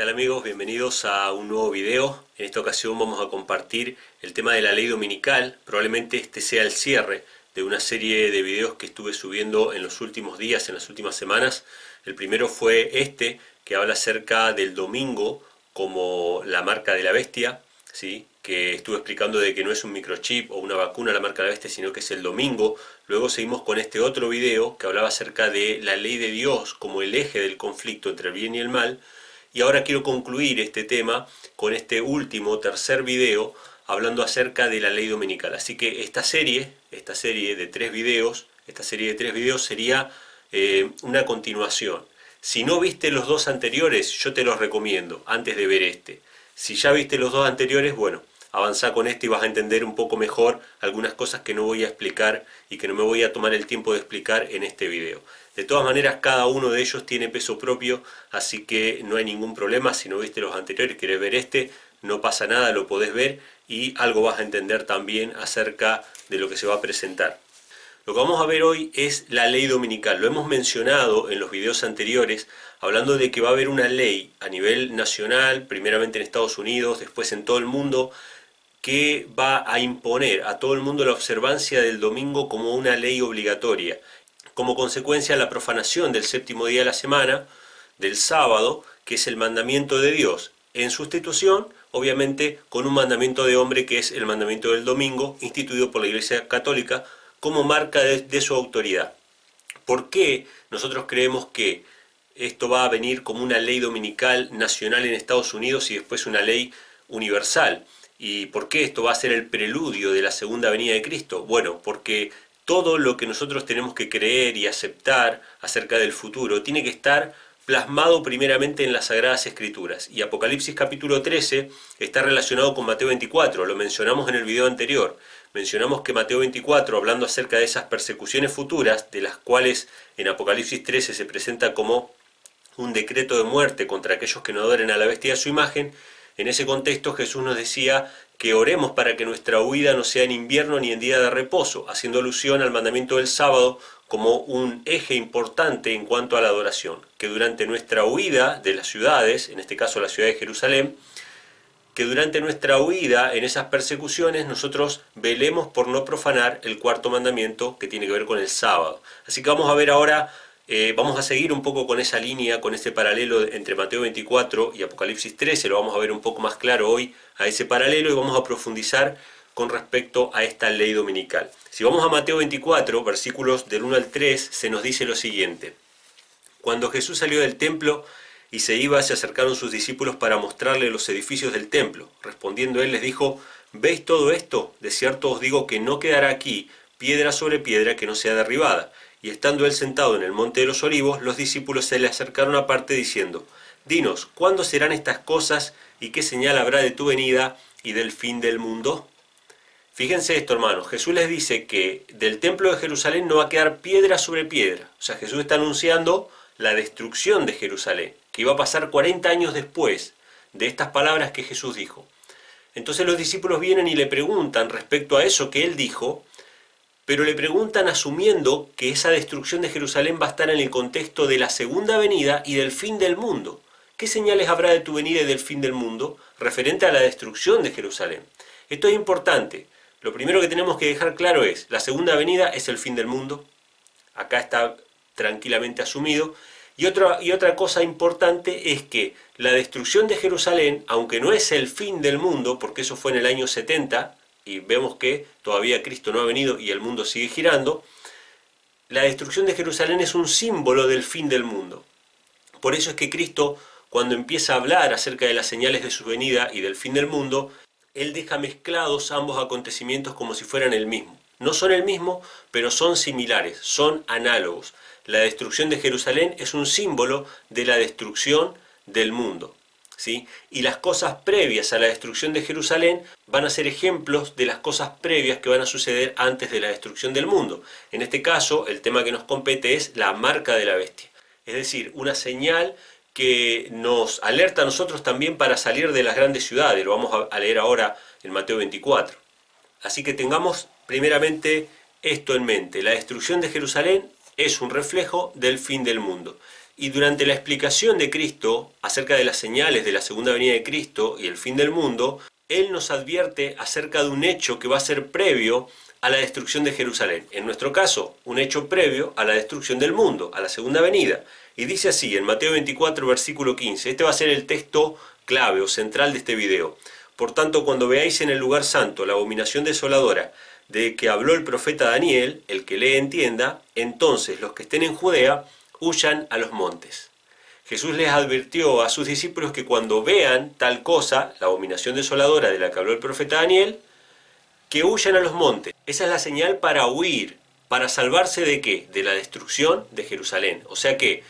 tal amigos? Bienvenidos a un nuevo video. En esta ocasión vamos a compartir el tema de la ley dominical. Probablemente este sea el cierre de una serie de videos que estuve subiendo en los últimos días, en las últimas semanas. El primero fue este, que habla acerca del domingo como la marca de la bestia, ¿sí? Que estuve explicando de que no es un microchip o una vacuna la marca de la bestia, sino que es el domingo. Luego seguimos con este otro video que hablaba acerca de la ley de Dios como el eje del conflicto entre el bien y el mal. Y ahora quiero concluir este tema con este último, tercer video, hablando acerca de la ley dominical. Así que esta serie de tres videos, sería una continuación. Si no viste los dos anteriores, yo te los recomiendo antes de ver este. Si ya viste los dos anteriores, bueno, avanza con este y vas a entender un poco mejor algunas cosas que no voy a explicar y que no me voy a tomar el tiempo de explicar en este video. De todas maneras, cada uno de ellos tiene peso propio, así que no hay ningún problema. Si no viste los anteriores y querés ver este, no pasa nada, lo podés ver y algo vas a entender también acerca de lo que se va a presentar. Lo que vamos a ver hoy es la ley dominical. Lo hemos mencionado en los videos anteriores, hablando de que va a haber una ley a nivel nacional, primeramente en Estados Unidos, después en todo el mundo, que va a imponer a todo el mundo la observancia del domingo como una ley obligatoria. Como consecuencia, la profanación del séptimo día de la semana, del sábado, que es el mandamiento de Dios, en sustitución, obviamente, con un mandamiento de hombre que es el mandamiento del domingo, instituido por la Iglesia Católica como marca de su autoridad. ¿Por qué nosotros creemos que esto va a venir como una ley dominical nacional en Estados Unidos y después una ley universal? ¿Y por qué esto va a ser el preludio de la segunda venida de Cristo? Bueno, porque todo lo que nosotros tenemos que creer y aceptar acerca del futuro tiene que estar plasmado primeramente en las Sagradas Escrituras. Y Apocalipsis capítulo 13 está relacionado con Mateo 24, lo mencionamos en el video anterior. Mencionamos que Mateo 24, hablando acerca de esas persecuciones futuras, de las cuales en Apocalipsis 13 se presenta como un decreto de muerte contra aquellos que no adoren a la bestia y a su imagen, en ese contexto Jesús nos decía que oremos para que nuestra huida no sea en invierno ni en día de reposo, haciendo alusión al mandamiento del sábado como un eje importante en cuanto a la adoración, que durante nuestra huida de las ciudades, en este caso la ciudad de Jerusalén, que durante nuestra huida en esas persecuciones nosotros velemos por no profanar el cuarto mandamiento que tiene que ver con el sábado. Así que vamos a ver ahora, vamos a seguir un poco con esa línea, con ese paralelo entre Mateo 24 y Apocalipsis 13, lo vamos a ver un poco más claro hoy a ese paralelo y vamos a profundizar con respecto a esta ley dominical. Si vamos a Mateo 24, versículos del 1 al 3, se nos dice lo siguiente. Cuando Jesús salió del templo y se iba, se acercaron sus discípulos para mostrarle los edificios del templo. Respondiendo él les dijo, ¿veis todo esto? De cierto os digo que no quedará aquí piedra sobre piedra que no sea derribada. Y estando él sentado en el monte de los olivos, los discípulos se le acercaron aparte diciendo, Dinos, ¿cuándo serán estas cosas y qué señal habrá de tu venida y del fin del mundo? Fíjense esto, hermanos, Jesús les dice que del templo de Jerusalén no va a quedar piedra sobre piedra. O sea, Jesús está anunciando la destrucción de Jerusalén, que iba a pasar 40 años después de estas palabras que Jesús dijo. Entonces los discípulos vienen y le preguntan respecto a eso que él dijo, pero le preguntan asumiendo que esa destrucción de Jerusalén va a estar en el contexto de la segunda venida y del fin del mundo. ¿Qué señales habrá de tu venida y del fin del mundo referente a la destrucción de Jerusalén? Esto es importante. Lo primero que tenemos que dejar claro es, la segunda venida es el fin del mundo. Acá está tranquilamente asumido. Y otra cosa importante es que la destrucción de Jerusalén, aunque no es el fin del mundo, porque eso fue en el año 70, y vemos que todavía Cristo no ha venido y el mundo sigue girando, la destrucción de Jerusalén es un símbolo del fin del mundo. Por eso es que Cristo, cuando empieza a hablar acerca de las señales de su venida y del fin del mundo, él deja mezclados ambos acontecimientos como si fueran el mismo. No son el mismo, pero son similares, son análogos. La destrucción de Jerusalén es un símbolo de la destrucción del mundo, ¿sí? Y las cosas previas a la destrucción de Jerusalén van a ser ejemplos de las cosas previas que van a suceder antes de la destrucción del mundo. En este caso, el tema que nos compete es la marca de la bestia. Es decir, una señal que nos alerta a nosotros también para salir de las grandes ciudades. Lo vamos a leer ahora en Mateo 24. Así que tengamos primeramente esto en mente. La destrucción de Jerusalén es un reflejo del fin del mundo. Y durante la explicación de Cristo acerca de las señales de la segunda venida de Cristo y el fin del mundo, Él nos advierte acerca de un hecho que va a ser previo a la destrucción de Jerusalén. En nuestro caso, un hecho previo a la destrucción del mundo, a la segunda venida. Y dice así, en Mateo 24, versículo 15, este va a ser el texto clave o central de este video. Por tanto, cuando veáis en el lugar santo la abominación desoladora de que habló el profeta Daniel, el que lee entienda, entonces los que estén en Judea huyan a los montes. Jesús les advirtió a sus discípulos que cuando vean tal cosa, la abominación desoladora de la que habló el profeta Daniel, que huyan a los montes. Esa es la señal para huir, para salvarse ¿de qué? De la destrucción de Jerusalén. O sea que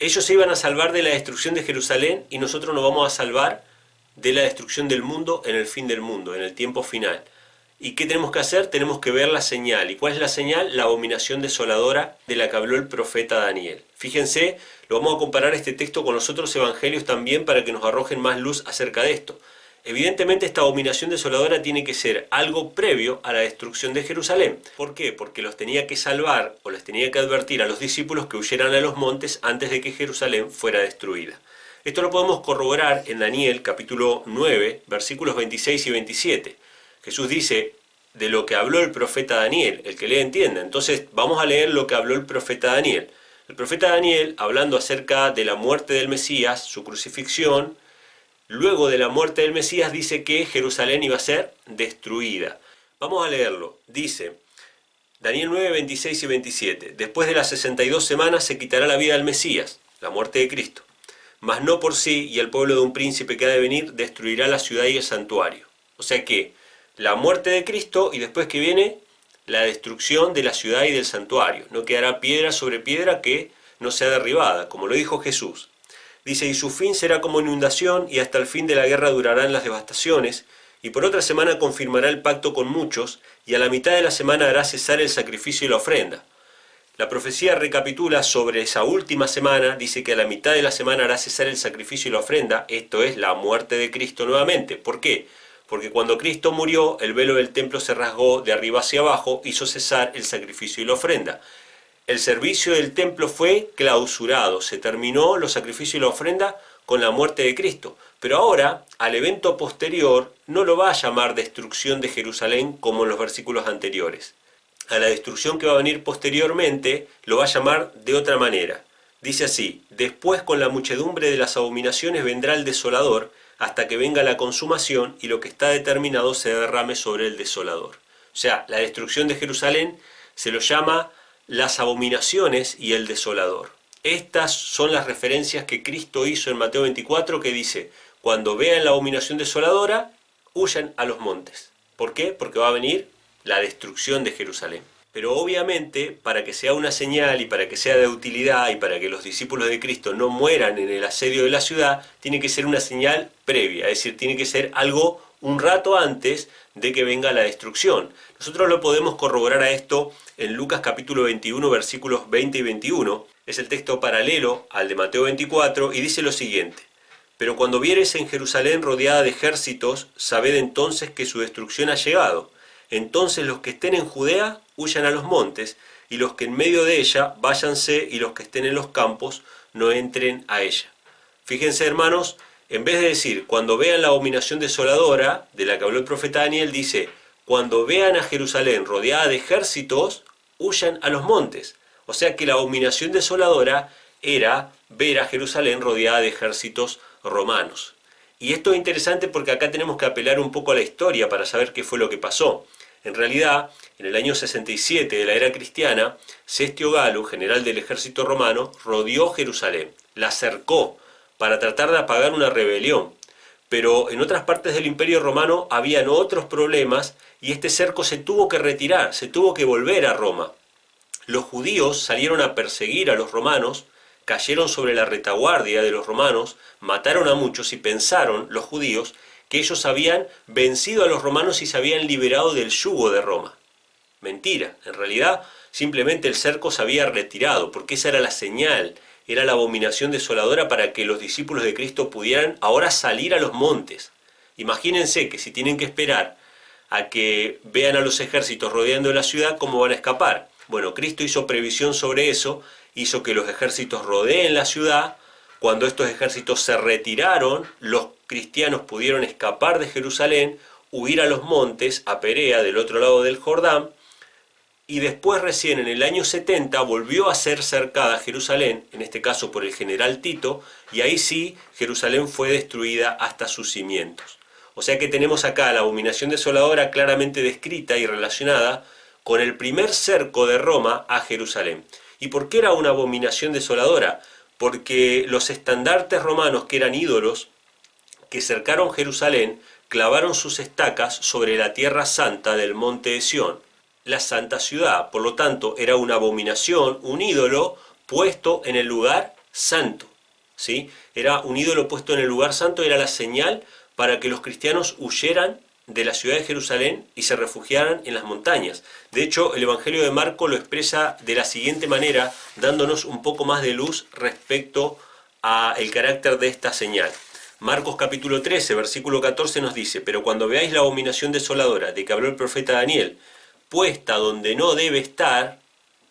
ellos se iban a salvar de la destrucción de Jerusalén y nosotros nos vamos a salvar de la destrucción del mundo en el fin del mundo, en el tiempo final. ¿Y qué tenemos que hacer? Tenemos que ver la señal. ¿Y cuál es la señal? La abominación desoladora de la que habló el profeta Daniel. Fíjense, lo vamos a comparar este texto con los otros evangelios también para que nos arrojen más luz acerca de esto. Evidentemente esta abominación desoladora tiene que ser algo previo a la destrucción de Jerusalén. ¿Por qué? Porque los tenía que salvar o les tenía que advertir a los discípulos que huyeran a los montes antes de que Jerusalén fuera destruida. Esto lo podemos corroborar en Daniel capítulo 9, versículos 26 y 27. Jesús dice, de lo que habló el profeta Daniel, el que lee entienda. Entonces vamos a leer lo que habló el profeta Daniel. El profeta Daniel, hablando acerca de la muerte del Mesías, su crucifixión, luego de la muerte del Mesías dice que Jerusalén iba a ser destruida. Vamos a leerlo. Dice, Daniel 9, 26 y 27. Después de las 62 semanas se quitará la vida al Mesías, la muerte de Cristo. Mas no por sí, y el pueblo de un príncipe que ha de venir destruirá la ciudad y el santuario. O sea que la muerte de Cristo y después que viene la destrucción de la ciudad y del santuario. No quedará piedra sobre piedra que no sea derribada, como lo dijo Jesús. Dice, y su fin será como inundación, y hasta el fin de la guerra durarán las devastaciones, y por otra semana confirmará el pacto con muchos, y a la mitad de la semana hará cesar el sacrificio y la ofrenda. La profecía recapitula sobre esa última semana, dice que a la mitad de la semana hará cesar el sacrificio y la ofrenda, esto es la muerte de Cristo nuevamente. ¿Por qué? Porque cuando Cristo murió, el velo del templo se rasgó de arriba hacia abajo, hizo cesar el sacrificio y la ofrenda. El servicio del templo fue clausurado, se terminó los sacrificios y la ofrenda con la muerte de Cristo. Pero ahora, al evento posterior, no lo va a llamar destrucción de Jerusalén como en los versículos anteriores. A la destrucción que va a venir posteriormente, lo va a llamar de otra manera. Dice así, después con la muchedumbre de las abominaciones vendrá el desolador, hasta que venga la consumación y lo que está determinado se derrame sobre el desolador. O sea, la destrucción de Jerusalén se lo llama las abominaciones y el desolador. Estas son las referencias que Cristo hizo en Mateo 24 que dice, cuando vean la abominación desoladora, huyan a los montes. ¿Por qué? Porque va a venir la destrucción de Jerusalén. Pero obviamente, para que sea una señal y para que sea de utilidad y para que los discípulos de Cristo no mueran en el asedio de la ciudad, tiene que ser una señal previa, es decir, tiene que ser algo un rato antes de que venga la destrucción. Nosotros lo podemos corroborar a esto en Lucas capítulo 21, versículos 20 y 21. Es el texto paralelo al de Mateo 24 y dice lo siguiente. Pero cuando viereis en Jerusalén rodeada de ejércitos, sabed entonces que su destrucción ha llegado. Entonces los que estén en Judea huyan a los montes, y los que en medio de ella váyanse, y los que estén en los campos no entren a ella. Fíjense, hermanos, en vez de decir, cuando vean la abominación desoladora, de la que habló el profeta Daniel, dice, cuando vean a Jerusalén rodeada de ejércitos, huyan a los montes. O sea que la abominación desoladora era ver a Jerusalén rodeada de ejércitos romanos. Y esto es interesante porque acá tenemos que apelar un poco a la historia para saber qué fue lo que pasó. En realidad, en el año 67 de la era cristiana, Cestio Galo, general del ejército romano, rodeó Jerusalén, la cercó para tratar de apagar una rebelión. Pero en otras partes del Imperio Romano habían otros problemas y este cerco se tuvo que retirar, se tuvo que volver a Roma. Los judíos salieron a perseguir a los romanos, cayeron sobre la retaguardia de los romanos, mataron a muchos y pensaron los judíos que ellos habían vencido a los romanos y se habían liberado del yugo de Roma. Mentira, en realidad simplemente el cerco se había retirado, porque esa era la señal, era la abominación desoladora para que los discípulos de Cristo pudieran ahora salir a los montes. Imagínense que si tienen que esperar a que vean a los ejércitos rodeando la ciudad, ¿cómo van a escapar? Bueno, Cristo hizo previsión sobre eso hizo que los ejércitos rodeen la ciudad. Cuando estos ejércitos se retiraron, los cristianos pudieron escapar de Jerusalén, huir a los montes, a Perea, del otro lado del Jordán, y después recién en el año 70 volvió a ser cercada Jerusalén, en este caso por el general Tito, y ahí sí Jerusalén fue destruida hasta sus cimientos. O sea que tenemos acá la abominación desoladora claramente descrita y relacionada con el primer cerco de Roma a Jerusalén. ¿Y por qué era una abominación desoladora? Porque los estandartes romanos, que eran ídolos, que cercaron Jerusalén, clavaron sus estacas sobre la tierra santa del monte de Sión, la santa ciudad. Por lo tanto, era una abominación, un ídolo puesto en el lugar santo, ¿sí? Era un ídolo puesto en el lugar santo, era la señal para que los cristianos huyeran de la ciudad de Jerusalén y se refugiaran en las montañas. De hecho, el Evangelio de Marco lo expresa de la siguiente manera, dándonos un poco más de luz respecto al carácter de esta señal. Marcos capítulo 13, versículo 14 nos dice: pero cuando veáis la abominación desoladora de que habló el profeta Daniel, puesta donde no debe estar,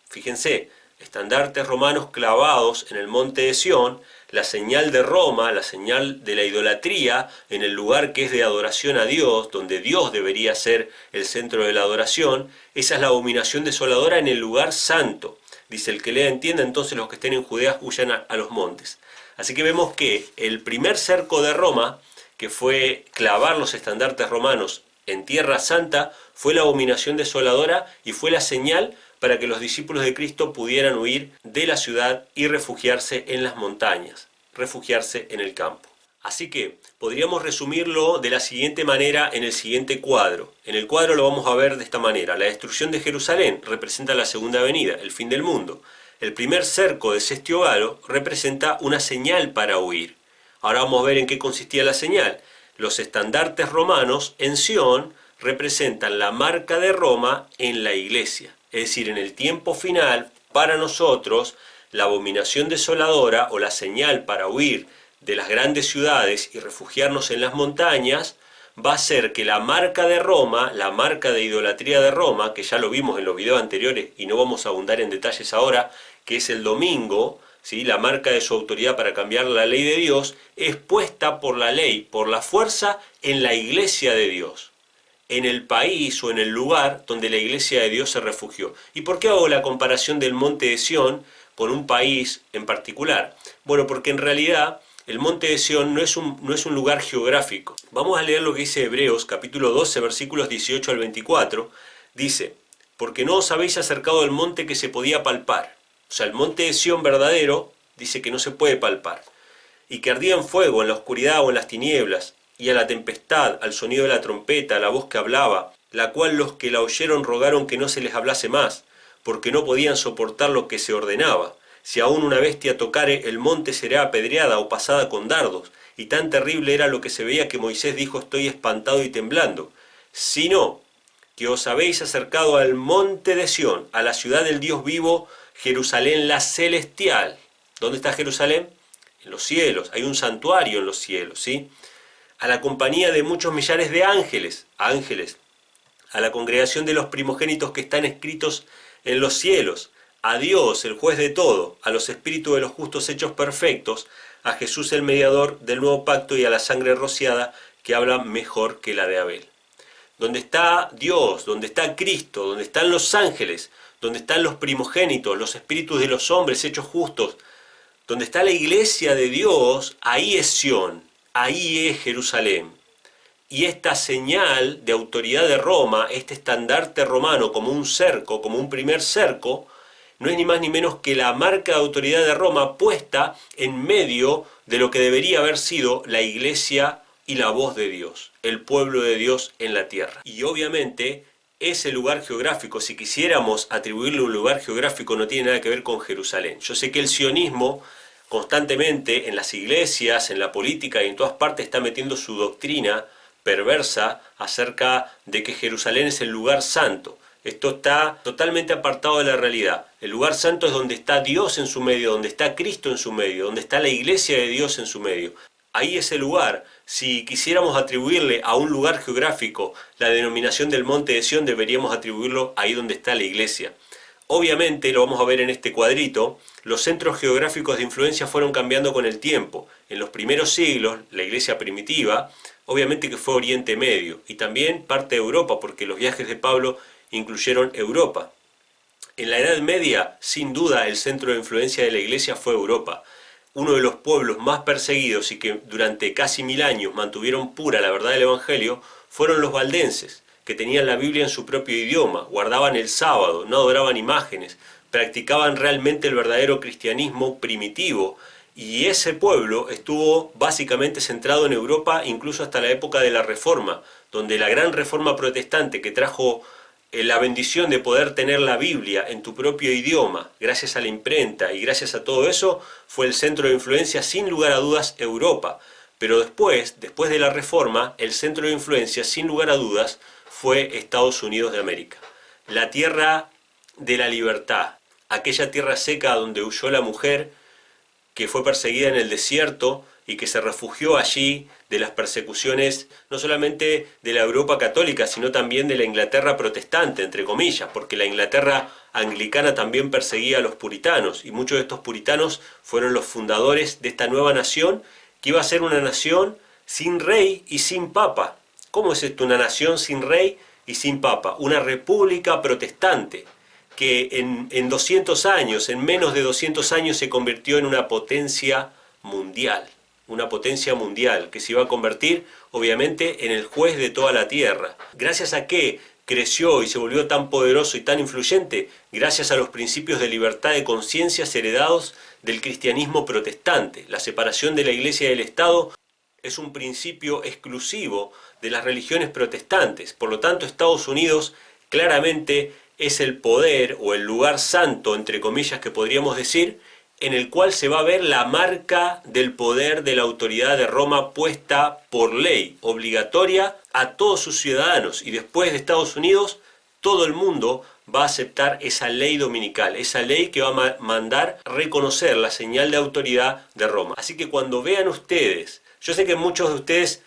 fíjense, estandartes romanos clavados en el monte de Sión, la señal de Roma, la señal de la idolatría, en el lugar que es de adoración a Dios, donde Dios debería ser el centro de la adoración, esa es la abominación desoladora en el lugar santo. Dice: el que lea entienda, entonces los que estén en Judea huyan a los montes. Así que vemos que el primer cerco de Roma, que fue clavar los estandartes romanos en tierra santa, fue la abominación desoladora y fue la señal para que los discípulos de Cristo pudieran huir de la ciudad y refugiarse en las montañas, refugiarse en el campo. Así que podríamos resumirlo de la siguiente manera en el siguiente cuadro. En el cuadro lo vamos a ver de esta manera: la destrucción de Jerusalén representa la segunda venida, el fin del mundo. El primer cerco de Cestio Galo representa una señal para huir. Ahora vamos a ver en qué consistía la señal. Los estandartes romanos en Sión representan la marca de Roma en la iglesia. Es decir, en el tiempo final, para nosotros, la abominación desoladora o la señal para huir de las grandes ciudades y refugiarnos en las montañas va a ser que la marca de Roma, la marca de idolatría de Roma, que ya lo vimos en los videos anteriores y no vamos a abundar en detalles ahora, que es el domingo, ¿sí? La marca de su autoridad para cambiar la ley de Dios, es puesta por la ley, por la fuerza, en la iglesia de Dios, en el país o en el lugar donde la iglesia de Dios se refugió. ¿Y por qué hago la comparación del monte de Sión con un país en particular? Bueno, porque en realidad el monte de Sión no es un lugar geográfico. Vamos a leer lo que dice Hebreos, capítulo 12, versículos 18 al 24. Dice: porque no os habéis acercado al monte que se podía palpar. O sea, el monte de Sión verdadero dice que no se puede palpar, y que ardía en fuego, en la oscuridad o en las tinieblas, y a la tempestad, al sonido de la trompeta, a la voz que hablaba, la cual los que la oyeron rogaron que no se les hablase más, porque no podían soportar lo que se ordenaba. Si aún una bestia tocare, el monte será apedreada o pasada con dardos, y tan terrible era lo que se veía que Moisés dijo: estoy espantado y temblando. Sino que os habéis acercado al monte de Sión, a la ciudad del Dios vivo, Jerusalén la celestial. ¿Dónde está Jerusalén? En los cielos. Hay un santuario en los cielos, ¿sí? A la compañía de muchos millares de ángeles, a la congregación de los primogénitos que están escritos en los cielos, a Dios, el juez de todo, a los espíritus de los justos hechos perfectos, a Jesús el mediador del nuevo pacto y a la sangre rociada que habla mejor que la de Abel. Donde está Dios, donde está Cristo, donde están los ángeles, donde están los primogénitos, los espíritus de los hombres hechos justos, donde está la iglesia de Dios, ahí es Sión, ahí es Jerusalén. Y esta señal de autoridad de Roma, este estandarte romano como un cerco, como un primer cerco, no es ni más ni menos que la marca de autoridad de Roma puesta en medio de lo que debería haber sido la iglesia y la voz de Dios, el pueblo de Dios en la tierra. Y obviamente ese lugar geográfico, si quisiéramos atribuirle un lugar geográfico, no tiene nada que ver con Jerusalén. Yo sé que el sionismo constantemente en las iglesias, en la política y en todas partes está metiendo su doctrina perversa acerca de que Jerusalén es el lugar santo. Esto está totalmente apartado de la realidad. El lugar santo es donde está Dios en su medio, donde está Cristo en su medio, donde está la iglesia de Dios en su medio. Ahí es el lugar. Si quisiéramos atribuirle a un lugar geográfico la denominación del monte de Sión, deberíamos atribuirlo ahí donde está la iglesia. Obviamente, lo vamos a ver en este cuadrito, los centros geográficos de influencia fueron cambiando con el tiempo. En los primeros siglos, la iglesia primitiva, obviamente que fue Oriente Medio, y también parte de Europa, porque los viajes de Pablo incluyeron Europa. En la Edad Media, sin duda, el centro de influencia de la iglesia fue Europa. Uno de los pueblos más perseguidos y que durante casi 1000 años mantuvieron pura la verdad del Evangelio fueron los valdenses, que tenían la Biblia en su propio idioma, guardaban el sábado, no adoraban imágenes, practicaban realmente el verdadero cristianismo primitivo, y ese pueblo estuvo básicamente centrado en Europa incluso hasta la época de la Reforma, donde la gran reforma protestante que trajo la bendición de poder tener la Biblia en tu propio idioma, gracias a la imprenta y gracias a todo eso, fue el centro de influencia sin lugar a dudas Europa. Pero después de la Reforma, el centro de influencia sin lugar a dudas fue Estados Unidos de América. La tierra de la libertad, aquella tierra seca donde huyó la mujer que fue perseguida en el desierto y que se refugió allí de las persecuciones no solamente de la Europa católica, sino también de la Inglaterra protestante, entre comillas, porque la Inglaterra anglicana también perseguía a los puritanos, y muchos de estos puritanos fueron los fundadores de esta nueva nación, que iba a ser una nación sin rey y sin papa. ¿Cómo es esto, una nación sin rey y sin papa? Una república protestante, que en 200 años, en menos de 200 años, se convirtió en una potencia mundial que se iba a convertir obviamente en el juez de toda la tierra. ¿Gracias a qué creció y se volvió tan poderoso y tan influyente? Gracias a los principios de libertad de conciencias heredados del cristianismo protestante. La separación de la Iglesia y del Estado es un principio exclusivo de las religiones protestantes. Por lo tanto, Estados Unidos claramente es el poder o el lugar santo, entre comillas, que podríamos decir, en el cual se va a ver la marca del poder de la autoridad de Roma puesta por ley, obligatoria a todos sus ciudadanos. Y después de Estados Unidos, todo el mundo va a aceptar esa ley dominical, esa ley que va a mandar reconocer la señal de autoridad de Roma. Así que cuando vean ustedes, yo sé que muchos de ustedes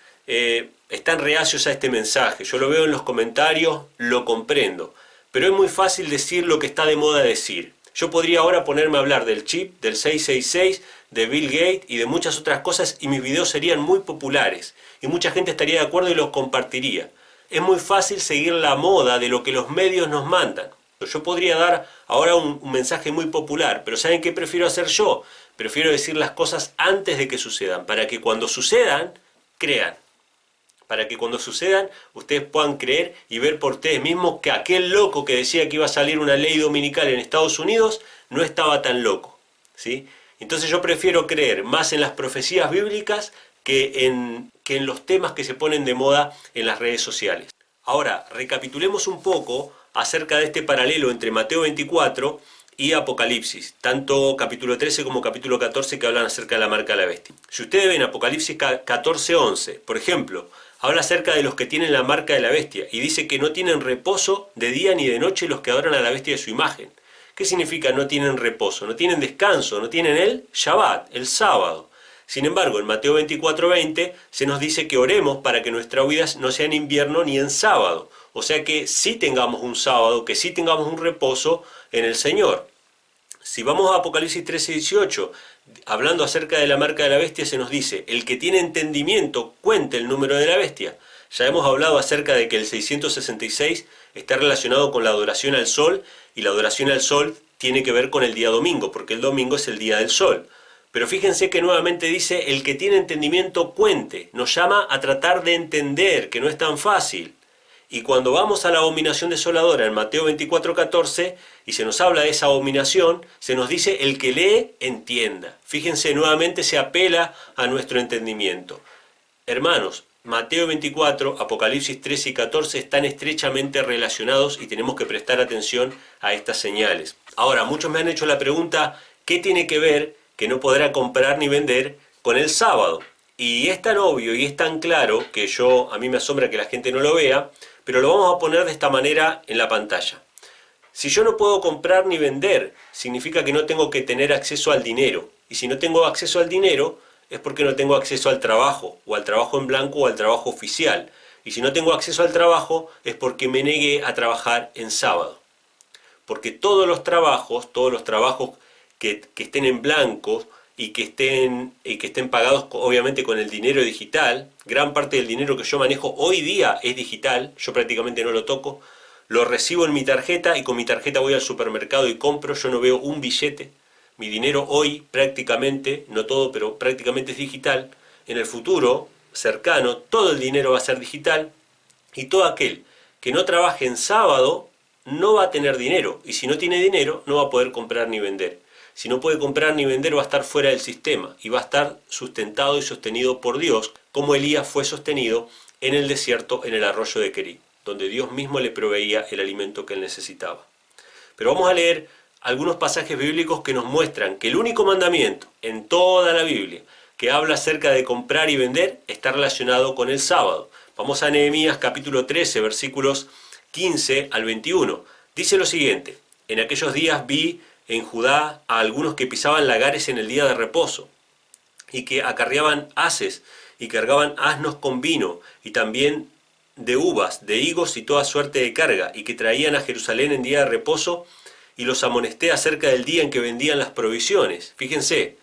están reacios a este mensaje, yo lo veo en los comentarios, lo comprendo, pero es muy fácil decir lo que está de moda decir. Yo podría ahora ponerme a hablar del chip, del 666, de Bill Gates y de muchas otras cosas, y mis videos serían muy populares y mucha gente estaría de acuerdo y los compartiría. Es muy fácil seguir la moda de lo que los medios nos mandan. Yo podría dar ahora un mensaje muy popular, pero ¿saben qué prefiero hacer yo? Prefiero decir las cosas antes de que sucedan, para que cuando sucedan, crean. Para que cuando sucedan, ustedes puedan creer y ver por ustedes mismos que aquel loco que decía que iba a salir una ley dominical en Estados Unidos no estaba tan loco, ¿sí? Entonces yo prefiero creer más en las profecías bíblicas que en los temas que se ponen de moda en las redes sociales. Ahora, recapitulemos un poco acerca de este paralelo entre Mateo 24 y Apocalipsis, tanto capítulo 13 como capítulo 14, que hablan acerca de la marca de la bestia. Si ustedes ven Apocalipsis 14:11, por ejemplo, habla acerca de los que tienen la marca de la bestia y dice que no tienen reposo de día ni de noche los que adoran a la bestia de su imagen. ¿Qué significa no tienen reposo? No tienen descanso, no tienen el Shabbat, el sábado. Sin embargo, en Mateo 24:20 se nos dice que oremos para que nuestra vida no sea en invierno ni en sábado. O sea que sí tengamos un sábado, que sí tengamos un reposo en el Señor. Si vamos a Apocalipsis 13:18, hablando acerca de la marca de la bestia, se nos dice, el que tiene entendimiento cuente el número de la bestia. Ya hemos hablado acerca de que el 666 está relacionado con la adoración al sol, y la adoración al sol tiene que ver con el día domingo, porque el domingo es el día del sol. Pero fíjense que nuevamente dice, el que tiene entendimiento cuente, nos llama a tratar de entender, que no es tan fácil. Y cuando vamos a la abominación desoladora en Mateo 24:14 y se nos habla de esa abominación, se nos dice el que lee, entienda. Fíjense, nuevamente se apela a nuestro entendimiento. Hermanos, Mateo 24, Apocalipsis 13 y 14 están estrechamente relacionados y tenemos que prestar atención a estas señales. Ahora, muchos me han hecho la pregunta, ¿qué tiene que ver que no podrá comprar ni vender con el sábado? Y es tan obvio y es tan claro que a mí me asombra que la gente no lo vea, pero lo vamos a poner de esta manera en la pantalla. Si yo no puedo comprar ni vender, significa que no tengo que tener acceso al dinero. Y si no tengo acceso al dinero, es porque no tengo acceso al trabajo, o al trabajo en blanco, o al trabajo oficial. Y si no tengo acceso al trabajo, es porque me negué a trabajar en sábado. porque todos los trabajos que estén en blanco y que estén pagados obviamente con el dinero digital, gran parte del dinero que yo manejo hoy día es digital, yo prácticamente no lo toco, lo recibo en mi tarjeta y con mi tarjeta voy al supermercado y compro, yo no veo un billete. Mi dinero hoy prácticamente, no todo, pero prácticamente es digital. En el futuro cercano todo el dinero va a ser digital y todo aquel que no trabaje en sábado no va a tener dinero, y si no tiene dinero no va a poder comprar ni vender. Si no puede comprar ni vender va a estar fuera del sistema y va a estar sustentado y sostenido por Dios, como Elías fue sostenido en el desierto, en el arroyo de Querí, donde Dios mismo le proveía el alimento que él necesitaba. Pero vamos a leer algunos pasajes bíblicos que nos muestran que el único mandamiento en toda la Biblia que habla acerca de comprar y vender está relacionado con el sábado. Vamos a Nehemías capítulo 13, versículos 15 al 21. Dice lo siguiente: en aquellos días vi en Judá a algunos que pisaban lagares en el día de reposo, y que acarreaban haces y cargaban asnos con vino, y también de uvas, de higos y toda suerte de carga, y que traían a Jerusalén en día de reposo, y los amonesté acerca del día en que vendían las provisiones. Fíjense,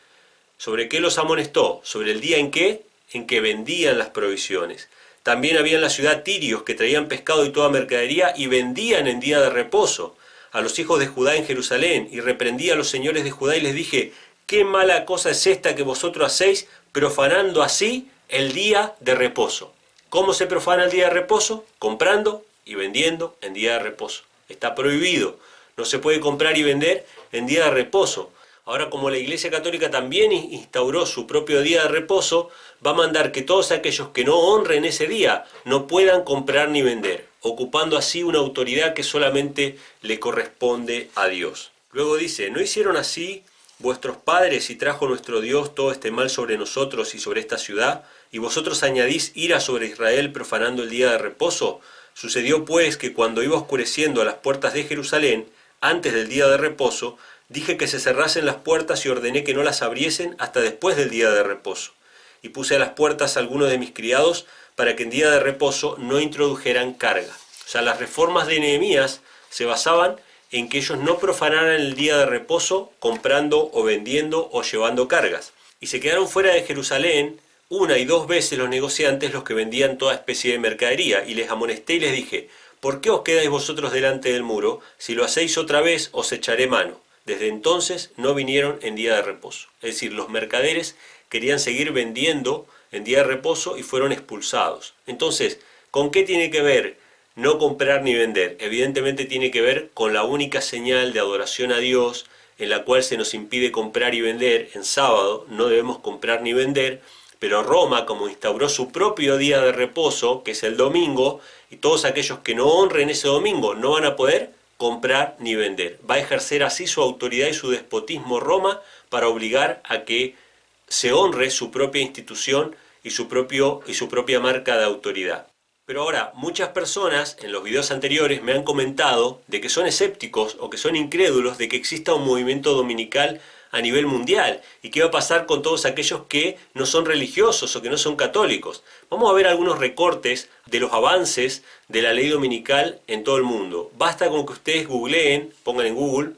¿sobre qué los amonestó? Sobre el día en que vendían las provisiones. También había en la ciudad tirios que traían pescado y toda mercadería y vendían en día de reposo a los hijos de Judá en Jerusalén, y reprendí a los señores de Judá y les dije: qué mala cosa es esta que vosotros hacéis, profanando así el día de reposo. ¿Cómo se profana el día de reposo? Comprando y vendiendo en día de reposo. Está prohibido, no se puede comprar y vender en día de reposo. Ahora, como la Iglesia Católica también instauró su propio día de reposo, va a mandar que todos aquellos que no honren ese día no puedan comprar ni vender, ocupando así una autoridad que solamente le corresponde a Dios. Luego dice: ¿no hicieron así vuestros padres y trajo nuestro Dios todo este mal sobre nosotros y sobre esta ciudad? ¿Y vosotros añadís ira sobre Israel profanando el día de reposo? Sucedió pues que cuando iba oscureciendo a las puertas de Jerusalén, antes del día de reposo, dije que se cerrasen las puertas y ordené que no las abriesen hasta después del día de reposo. Y puse a las puertas a algunos de mis criados para que en día de reposo no introdujeran carga. O sea, las reformas de Nehemías se basaban en que ellos no profanaran el día de reposo comprando o vendiendo o llevando cargas. Y se quedaron fuera de Jerusalén una y dos veces los negociantes, los que vendían toda especie de mercadería, y les amonesté y les dije: ¿por qué os quedáis vosotros delante del muro? Si lo hacéis otra vez, os echaré mano. Desde entonces no vinieron en día de reposo. Es decir, los mercaderes querían seguir vendiendo en día de reposo y fueron expulsados. Entonces, ¿con qué tiene que ver no comprar ni vender? Evidentemente tiene que ver con la única señal de adoración a Dios en la cual se nos impide comprar y vender. En sábado no debemos comprar ni vender, pero Roma, como instauró su propio día de reposo, que es el domingo, y todos aquellos que no honren ese domingo no van a poder comprar ni vender. Va a ejercer así su autoridad y su despotismo Roma para obligar a que se honre su propia institución y su propia marca de autoridad. Pero ahora, muchas personas en los videos anteriores me han comentado de que son escépticos o que son incrédulos de que exista un movimiento dominical a nivel mundial, y qué va a pasar con todos aquellos que no son religiosos o que no son católicos. Vamos a ver algunos recortes de los avances de la ley dominical en todo el mundo. Basta con que ustedes googleen, pongan en Google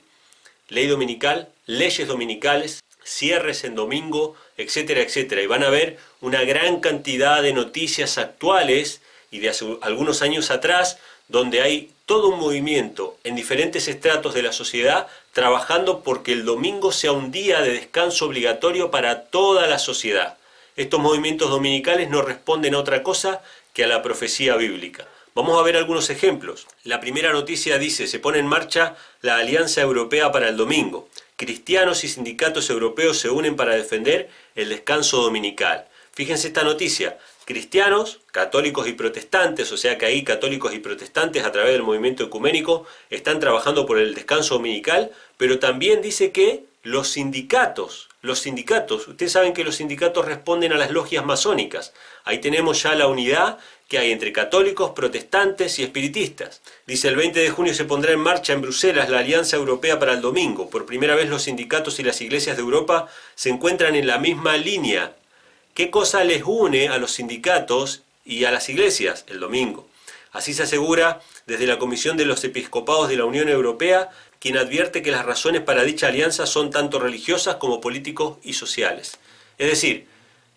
ley dominical, leyes dominicales, cierres en domingo, etcétera, etcétera, y van a ver una gran cantidad de noticias actuales y de hace algunos años atrás, donde hay todo un movimiento en diferentes estratos de la sociedad trabajando porque el domingo sea un día de descanso obligatorio para toda la sociedad. Estos movimientos dominicales no responden a otra cosa que a la profecía bíblica. Vamos a ver algunos ejemplos. La primera noticia dice: se pone en marcha la Alianza Europea para el Domingo. Cristianos y sindicatos europeos se unen para defender el descanso dominical. Fíjense esta noticia: cristianos, católicos y protestantes, o sea que ahí católicos y protestantes a través del movimiento ecuménico están trabajando por el descanso dominical, pero también dice que los sindicatos, ustedes saben que los sindicatos responden a las logias masónicas. Ahí tenemos ya la unidad que hay entre católicos, protestantes y espiritistas. Dice: el 20 de junio se pondrá en marcha en Bruselas la Alianza Europea para el Domingo. Por primera vez los sindicatos y las iglesias de Europa se encuentran en la misma línea. ¿Qué cosa les une a los sindicatos y a las iglesias? El domingo. Así se asegura desde la Comisión de los Episcopados de la Unión Europea quien advierte que las razones para dicha alianza son tanto religiosas como políticos y sociales. Es decir,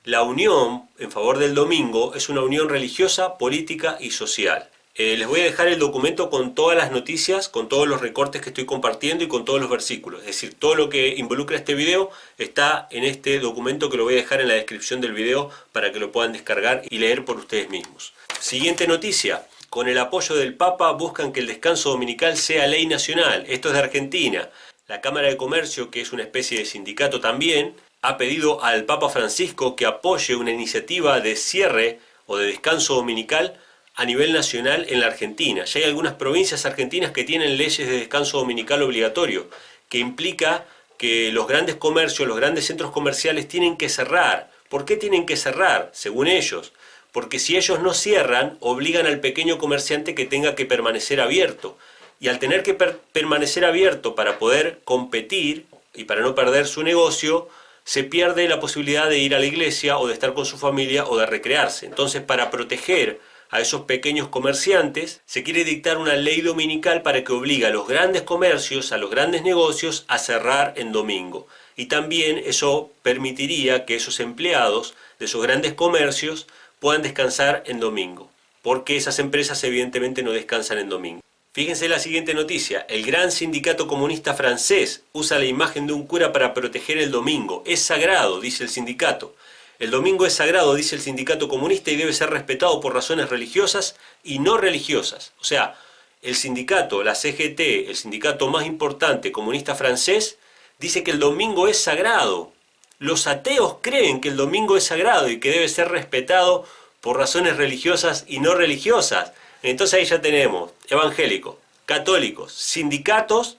la unión en favor del domingo es una unión religiosa, política y social. Les voy a dejar el documento con todas las noticias, con todos los recortes que estoy compartiendo y con todos los versículos. Es decir, todo lo que involucra este video está en este documento que lo voy a dejar en la descripción del video para que lo puedan descargar y leer por ustedes mismos. Siguiente noticia. Con el apoyo del Papa buscan que el descanso dominical sea ley nacional. Esto es de Argentina. La Cámara de Comercio, que es una especie de sindicato también, ha pedido al Papa Francisco que apoye una iniciativa de cierre o de descanso dominical a nivel nacional en la Argentina. Ya hay algunas provincias argentinas que tienen leyes de descanso dominical obligatorio, que implica que los grandes comercios, los grandes centros comerciales tienen que cerrar. ¿Por qué tienen que cerrar? Según ellos. Porque si ellos no cierran, obligan al pequeño comerciante que tenga que permanecer abierto. Y al tener que permanecer abierto para poder competir y para no perder su negocio, se pierde la posibilidad de ir a la iglesia o de estar con su familia o de recrearse. Entonces, para proteger a esos pequeños comerciantes, se quiere dictar una ley dominical para que obligue a los grandes comercios, a los grandes negocios, a cerrar en domingo. Y también eso permitiría que esos empleados de esos grandes comercios puedan descansar en domingo, porque esas empresas evidentemente no descansan en domingo. Fíjense la siguiente noticia. El gran sindicato comunista francés usa la imagen de un cura para proteger el domingo. Es sagrado, dice el sindicato. El domingo es sagrado, dice el sindicato comunista, y debe ser respetado por razones religiosas y no religiosas. O sea, el sindicato, la CGT, el sindicato más importante comunista francés, dice que el domingo es sagrado. Los ateos creen que el domingo es sagrado y que debe ser respetado por razones religiosas y no religiosas. Entonces ahí ya tenemos evangélicos, católicos, sindicatos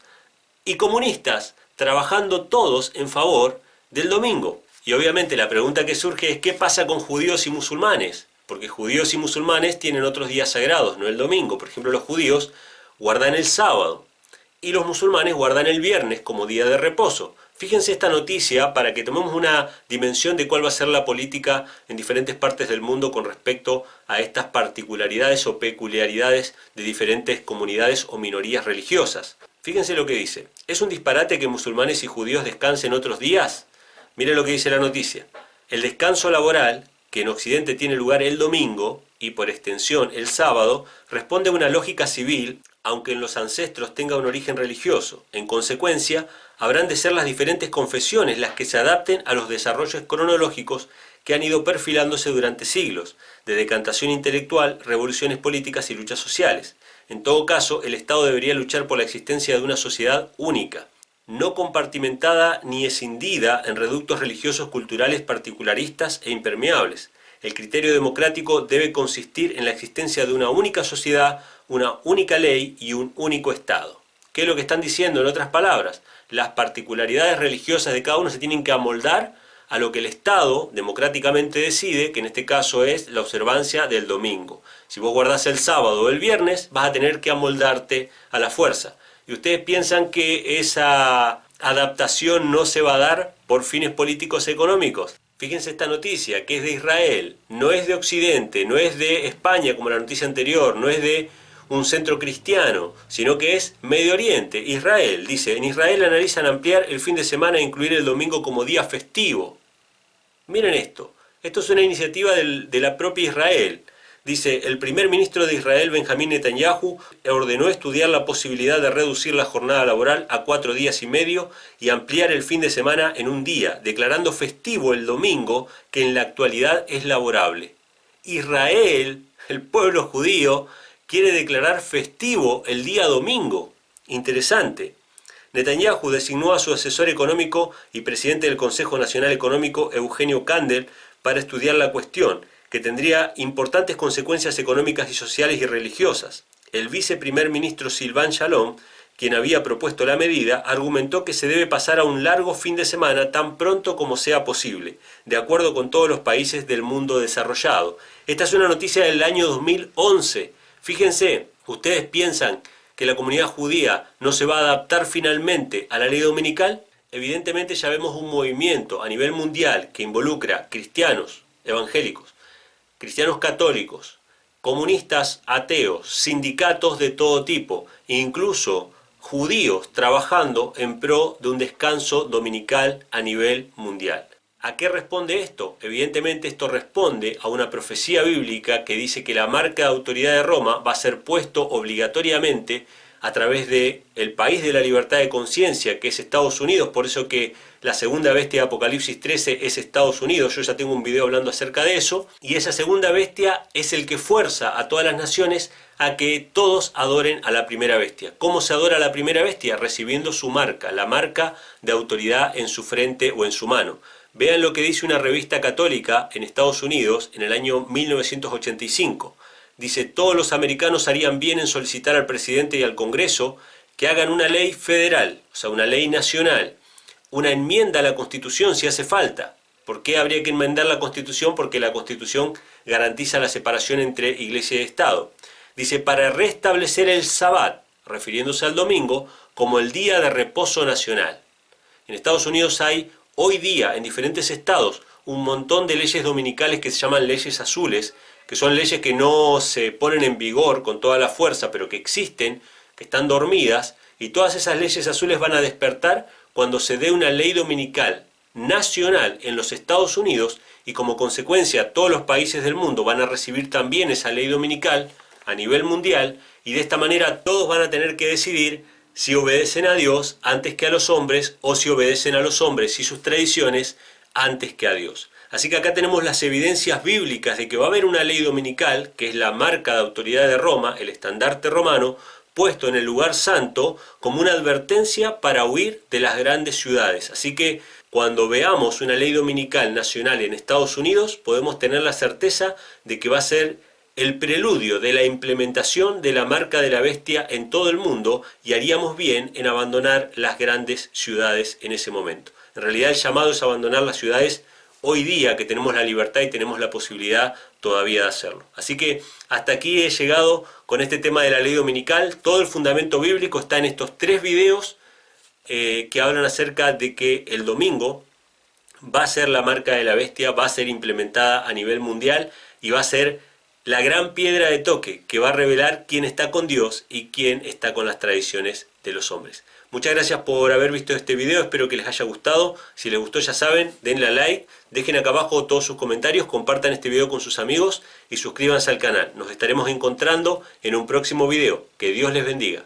y comunistas trabajando todos en favor del domingo. Y obviamente la pregunta que surge es ¿qué pasa con judíos y musulmanes? Porque judíos y musulmanes tienen otros días sagrados, no el domingo. Por ejemplo, los judíos guardan el sábado y los musulmanes guardan el viernes como día de reposo. Fíjense esta noticia para que tomemos una dimensión de cuál va a ser la política en diferentes partes del mundo con respecto a estas particularidades o peculiaridades de diferentes comunidades o minorías religiosas. Fíjense lo que dice. ¿Es un disparate que musulmanes y judíos descansen otros días? Miren lo que dice la noticia. El descanso laboral, que en Occidente tiene lugar el domingo y por extensión el sábado, responde a una lógica civil, aunque en los ancestros tenga un origen religioso. En consecuencia, habrán de ser las diferentes confesiones las que se adapten a los desarrollos cronológicos que han ido perfilándose durante siglos, de decantación intelectual, revoluciones políticas y luchas sociales. En todo caso, el Estado debería luchar por la existencia de una sociedad única, no compartimentada ni escindida en reductos religiosos culturales particularistas e impermeables. El criterio democrático debe consistir en la existencia de una única sociedad, una única ley y un único Estado. ¿Qué es lo que están diciendo? En otras palabras, las particularidades religiosas de cada uno se tienen que amoldar a lo que el Estado democráticamente decide, que en este caso es la observancia del domingo. Si vos guardás el sábado o el viernes, vas a tener que amoldarte a la fuerza. Y ustedes piensan que esa adaptación no se va a dar por fines políticos económicos. Fíjense esta noticia, que es de Israel, no es de Occidente, no es de España como la noticia anterior, no es de un centro cristiano, sino que es Medio Oriente, Israel. Dice, en Israel analizan ampliar el fin de semana e incluir el domingo como día festivo. Miren esto es una iniciativa de la propia Israel. Dice, el primer ministro de Israel, Benjamín Netanyahu, ordenó estudiar la posibilidad de reducir la jornada laboral a 4 días y medio y ampliar el fin de semana en un día, declarando festivo el domingo, que en la actualidad es laborable. Israel, el pueblo judío, quiere declarar festivo el día domingo. Interesante. Netanyahu designó a su asesor económico y presidente del Consejo Nacional Económico, Eugenio Kandel, para estudiar la cuestión, que tendría importantes consecuencias económicas y sociales y religiosas. El viceprimer ministro Silvan Shalom, quien había propuesto la medida, argumentó que se debe pasar a un largo fin de semana tan pronto como sea posible, de acuerdo con todos los países del mundo desarrollado. Esta es una noticia del año 2011. Fíjense, ¿ustedes piensan que la comunidad judía no se va a adaptar finalmente a la ley dominical? Evidentemente ya vemos un movimiento a nivel mundial que involucra cristianos evangélicos, cristianos católicos, comunistas ateos, sindicatos de todo tipo, incluso judíos trabajando en pro de un descanso dominical a nivel mundial. ¿A qué responde esto? Evidentemente esto responde a una profecía bíblica que dice que la marca de autoridad de Roma va a ser puesto obligatoriamente a través de el país de la libertad de conciencia, que es Estados Unidos. Por eso que la segunda bestia de Apocalipsis 13 es Estados Unidos. Yo ya tengo un video hablando acerca de eso. Y esa segunda bestia es el que fuerza a todas las naciones a que todos adoren a la primera bestia. ¿Cómo se adora a la primera bestia? Recibiendo su marca, la marca de autoridad en su frente o en su mano. Vean lo que dice una revista católica en Estados Unidos en el año 1985. Dice: todos los americanos harían bien en solicitar al presidente y al Congreso que hagan una ley federal, o sea, una ley nacional, una enmienda a la Constitución si hace falta. ¿Por qué habría que enmendar la Constitución? Porque la Constitución garantiza la separación entre Iglesia y Estado. Dice: para restablecer el Sabbat, refiriéndose al domingo, como el día de reposo nacional. En Estados Unidos hay hoy día, en diferentes estados, un montón de leyes dominicales que se llaman leyes azules, que son leyes que no se ponen en vigor con toda la fuerza, pero que existen, que están dormidas, y todas esas leyes azules van a despertar cuando se dé una ley dominical nacional en los Estados Unidos, y como consecuencia todos los países del mundo van a recibir también esa ley dominical a nivel mundial, y de esta manera todos van a tener que decidir si obedecen a Dios antes que a los hombres, o si obedecen a los hombres y sus tradiciones antes que a Dios. Así que acá tenemos las evidencias bíblicas de que va a haber una ley dominical, que es la marca de autoridad de Roma, el estandarte romano, puesto en el lugar santo como una advertencia para huir de las grandes ciudades. Así que cuando veamos una ley dominical nacional en Estados Unidos, podemos tener la certeza de que va a ser el preludio de la implementación de la marca de la bestia en todo el mundo, y haríamos bien en abandonar las grandes ciudades en ese momento. En realidad el llamado es abandonar las ciudades hoy día, que tenemos la libertad y tenemos la posibilidad todavía de hacerlo. Así que hasta aquí he llegado con este tema de la ley dominical. Todo el fundamento bíblico está en estos 3 videos que hablan acerca de que el domingo va a ser la marca de la bestia, va a ser implementada a nivel mundial y va a ser la gran piedra de toque que va a revelar quién está con Dios y quién está con las tradiciones de los hombres. Muchas gracias por haber visto este video, espero que les haya gustado. Si les gustó, ya saben, denle a like, dejen acá abajo todos sus comentarios, compartan este video con sus amigos y suscríbanse al canal. Nos estaremos encontrando en un próximo video. Que Dios les bendiga.